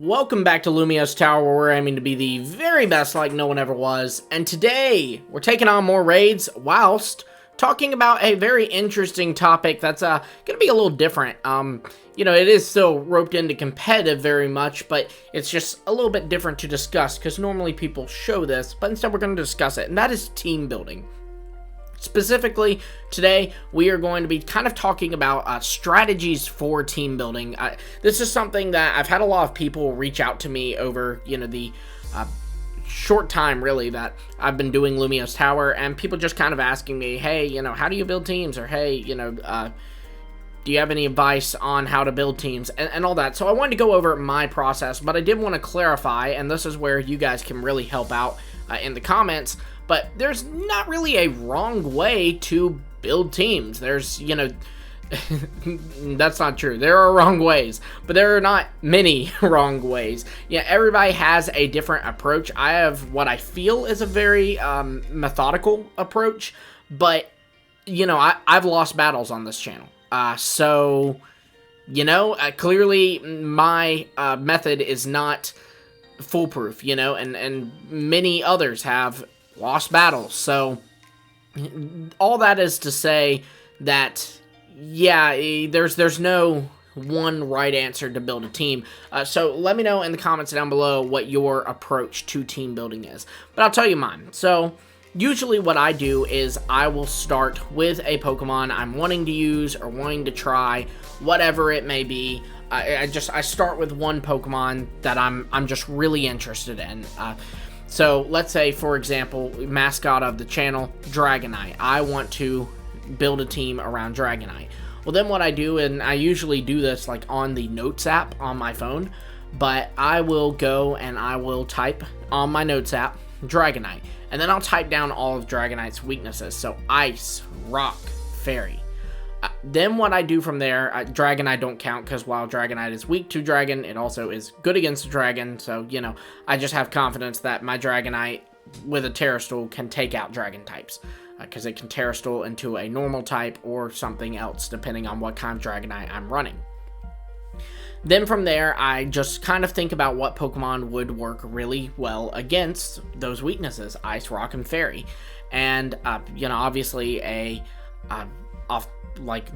Welcome back to Lumio's Tower, where we're aiming to be the very best like no one ever was. And today, we're taking on more raids whilst talking about a very interesting topic that's going to be a little different. It is still roped into competitive very much, but it's just a little bit different to discuss because normally people show this, but instead we're going to discuss it, and that is team building. Specifically, today, we are going to be kind of talking about strategies for team building. This is something that I've had a lot of people reach out to me over, the short time, really, that I've been doing Lumio's Tower, and people just kind of asking me, hey, how do you build teams? Or, hey, do you have any advice on how to build teams and all that? So I wanted to go over my process, but I did want to clarify, and this is where you guys can really help out in the comments. But there's not really a wrong way to build teams. There's, that's not true. There are wrong ways, but there are not many wrong ways. Yeah, everybody has a different approach. I have what I feel is a very methodical approach, but, I've lost battles on this channel. Clearly my method is not foolproof, and many others have lost battles. So all that is to say that, yeah, there's no one right answer to build a team. So let me know in the comments down below what your approach to team building is. But I'll tell you mine. So usually what I do is I will start with a Pokemon I'm wanting to use or wanting to try, whatever it may be. I start with one Pokemon that I'm just really interested in. So let's say, for example, mascot of the channel, Dragonite. I want to build a team around Dragonite. Well, then what I do, and I usually do this like on the Notes app on my phone, but I will go and I will type on my Notes app, Dragonite. And then I'll type down all of Dragonite's weaknesses. So Ice, Rock, Fairy. Then what I do from there, Dragonite don't count because while Dragonite is weak to Dragon, it also is good against Dragon. So, I just have confidence that my Dragonite with a Terrasteel can take out Dragon types. Because it can Terrasteel into a normal type or something else, depending on what kind of Dragonite I'm running. Then from there, I just kind of think about what Pokemon would work really well against those weaknesses, Ice, Rock, and Fairy. And, obviously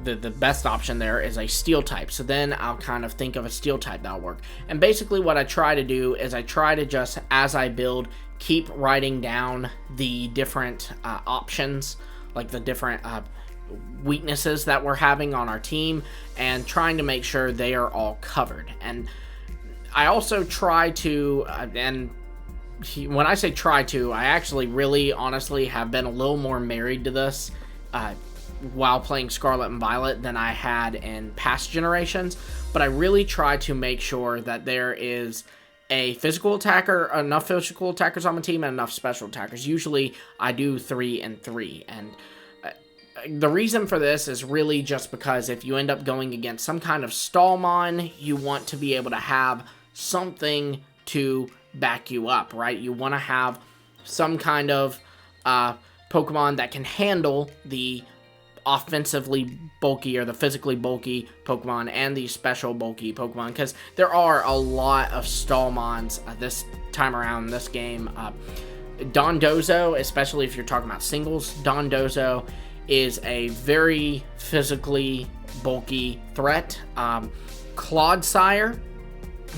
the best option there is a Steel type. So then I'll kind of think of a Steel type that'll work. And basically what I try to do is I try to just, as I build, keep writing down the different options, like the different weaknesses that we're having on our team, and trying to make sure they are all covered. And I also try to, when I say try to, I actually really honestly have been a little more married to this while playing Scarlet and Violet than I had in past generations, but I really try to make sure that there is a physical attacker, enough physical attackers on my team, and enough special attackers. Usually I do 3 and 3, and the reason for this is really just because if you end up going against some kind of Stallmon, you want to be able to have something to back you up, right? You want to have some kind of Pokemon that can handle the offensively bulky or the physically bulky Pokemon and the special bulky Pokemon, because there are a lot of Stallmons this time around in this game. Dondozo, especially if you're talking about singles, Dondozo is a very physically bulky threat. Clodsire,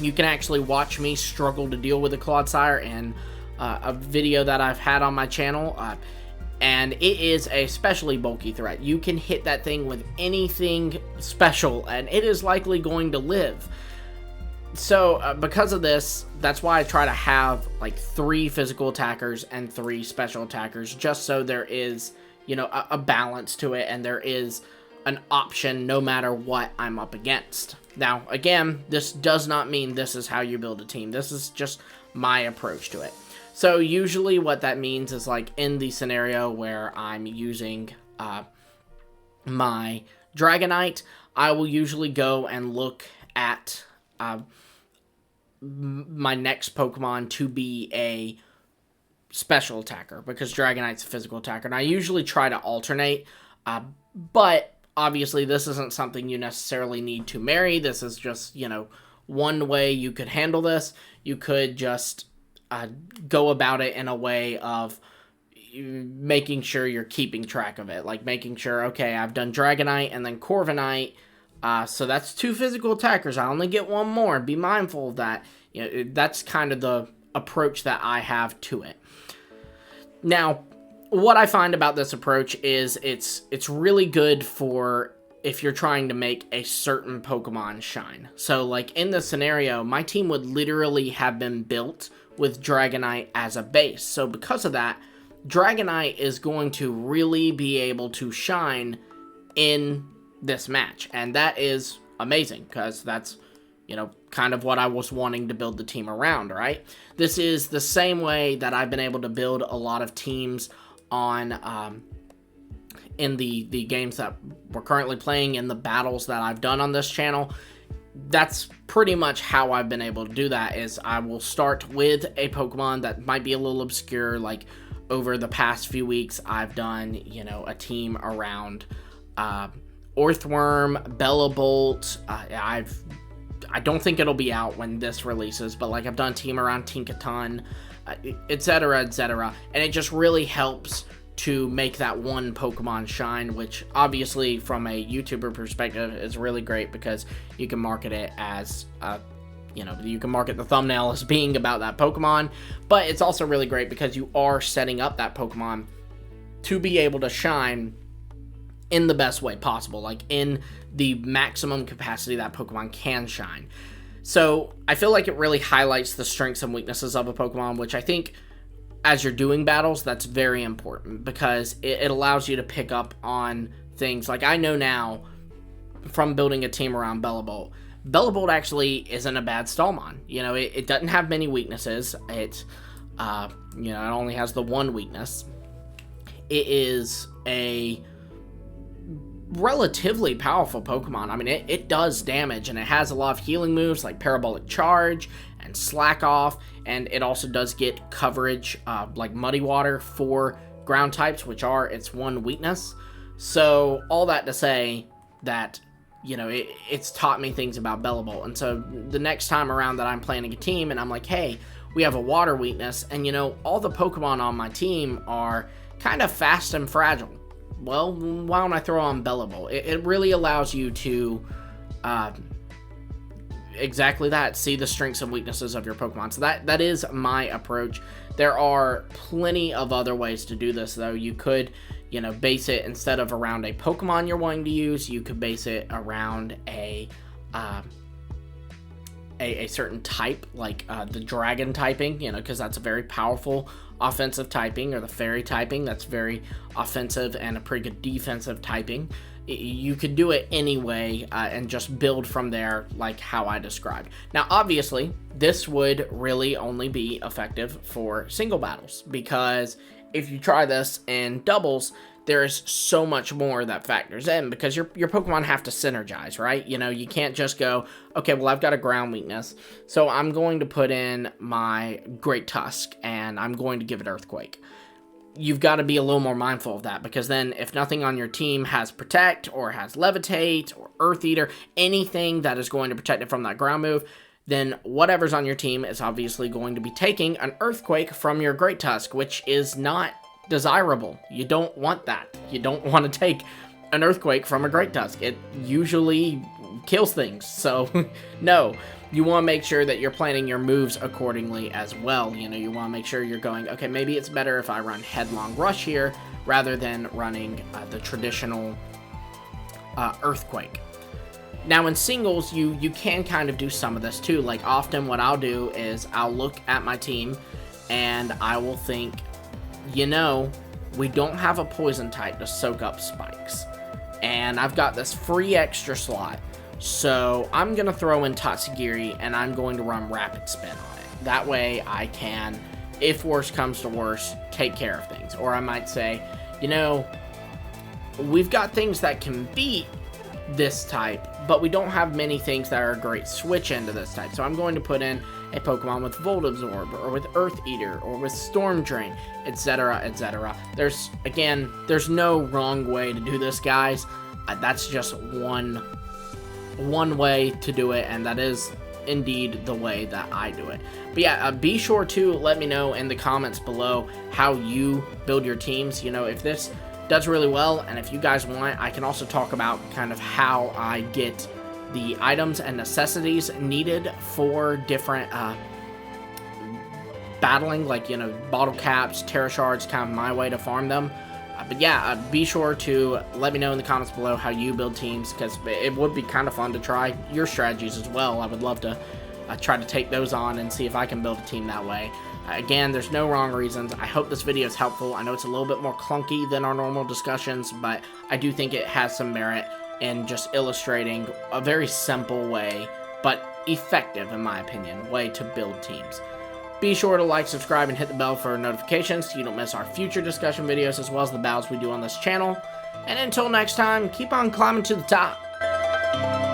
you can actually watch me struggle to deal with a Clodsire in a video that I've had on my channel. And it is a especially bulky threat. You can hit that thing with anything special, and it is likely going to live. So, because of this, that's why I try to have, 3 physical attackers and 3 special attackers, just so there is, a balance to it, and there is an option no matter what I'm up against. Now, again, this does not mean this is how you build a team. This is just my approach to it. So usually what that means is, in the scenario where I'm using my Dragonite, I will usually go and look at my next Pokemon to be a special attacker, because Dragonite's a physical attacker. And I usually try to alternate, but obviously this isn't something you necessarily need to marry. This is just, one way you could handle this. You could just go about it in a way of making sure you're keeping track of it. Like making sure, okay, I've done Dragonite and then Corviknight. So that's 2 physical attackers. I only get 1 more. Be mindful of that. You know, that's kind of the approach that I have to it. Now, what I find about this approach is it's really good for if you're trying to make a certain Pokemon shine. So, like, in this scenario, my team would literally have been built with Dragonite as a base. So, because of that, Dragonite is going to really be able to shine in this match. And that is amazing, because that's, you know, kind of what I was wanting to build the team around, right? This is the same way that I've been able to build a lot of teams on in the games that we're currently playing, in the battles that I've done on this channel. That's pretty much how I've been able to do that, is I will start with a Pokemon that might be a little obscure. Like over the past few weeks, I've done, you know, a team around Orthworm, Bellabolt. I don't think it'll be out when this releases, but like I've done a team around Tinkaton, etc., etc. And it just really helps to make that one Pokemon shine, which obviously from a YouTuber perspective is really great, because you can market it as, you know, you can market the thumbnail as being about that Pokemon, but it's also really great because you are setting up that Pokemon to be able to shine in the best way possible, like in the maximum capacity that Pokemon can shine. So I feel like it really highlights the strengths and weaknesses of a Pokemon, which I think as you're doing battles, that's very important, because it allows you to pick up on things. Like I know now from building a team around Bellabolt, Bellabolt actually isn't a bad Stallmon. You know, it doesn't have many weaknesses. It, you know, it only has the one weakness. It is a relatively powerful Pokemon. I mean, it does damage, and it has a lot of healing moves like Parabolic Charge and Slack Off, and it also does get coverage like Muddy Water for ground types, which are its one weakness. So all that to say that, you know, it's taught me things about Bellabolt. And so the next time around that I'm planning a team and I'm like, hey, we have a water weakness, and you know, all the Pokemon on my team are kind of fast and fragile. Well, why don't I throw on Bellabolt? It really allows you to exactly that, see the strengths and weaknesses of your Pokemon. So that is my approach. There are plenty of other ways to do this, though. You could, you know, base it, instead of around a Pokemon you're wanting to use, you could base it around a certain type, like the dragon typing, you know, because that's a very powerful offensive typing, or the fairy typing, that's very offensive and a pretty good defensive typing. You could do it anyway and just build from there, like how I described. Now, obviously, this would really only be effective for single battles, because if you try this in doubles, there's so much more that factors in, because your Pokemon have to synergize, right? You know, you can't just go, okay, well, I've got a ground weakness, so I'm going to put in my Great Tusk, and I'm going to give it Earthquake. You've got to be a little more mindful of that, because then if nothing on your team has Protect, or has Levitate, or Earth Eater, anything that is going to protect it from that ground move, then whatever's on your team is obviously going to be taking an Earthquake from your Great Tusk, which is not desirable. You don't want that. You don't want to take an Earthquake from a Great Tusk. It usually kills things. So no, you want to make sure that you're planning your moves accordingly as well. You know, you want to make sure you're going, okay, maybe it's better if I run Headlong Rush here rather than running the traditional Earthquake. Now in singles, you can kind of do some of this too. Like often what I'll do is I'll look at my team and I will think, you know, we don't have a poison type to soak up spikes, and I've got this free extra slot, so I'm going to throw in Tatsugiri and I'm going to run Rapid Spin on it. That way I can, if worse comes to worse, take care of things. Or I might say, you know, we've got things that can beat this type, but we don't have many things that are a great switch into this type, so I'm going to put in a Pokemon with Volt Absorb, or with Earth Eater, or with Storm Drain, etc., etc. There's no wrong way to do this, guys. That's just one way to do it, and that is indeed the way that I do it. But yeah, be sure to let me know in the comments below how you build your teams. You know, if this does really well, and if you guys want, I can also talk about kind of how I get the items and necessities needed for different battling, like, you know, bottle caps, terra shards, kind of my way to farm them. But yeah, be sure to let me know in the comments below how you build teams, because it would be kind of fun to try your strategies as well. I would love to try to take those on and see if I can build a team that way. Again, there's no wrong reasons. I hope this video is helpful. I know it's a little bit more clunky than our normal discussions, but I do think it has some merit in just illustrating a very simple way, but effective, in my opinion, way to build teams. Be sure to like, subscribe, and hit the bell for notifications so you don't miss our future discussion videos, as well as the battles we do on this channel. And until next time, keep on climbing to the top.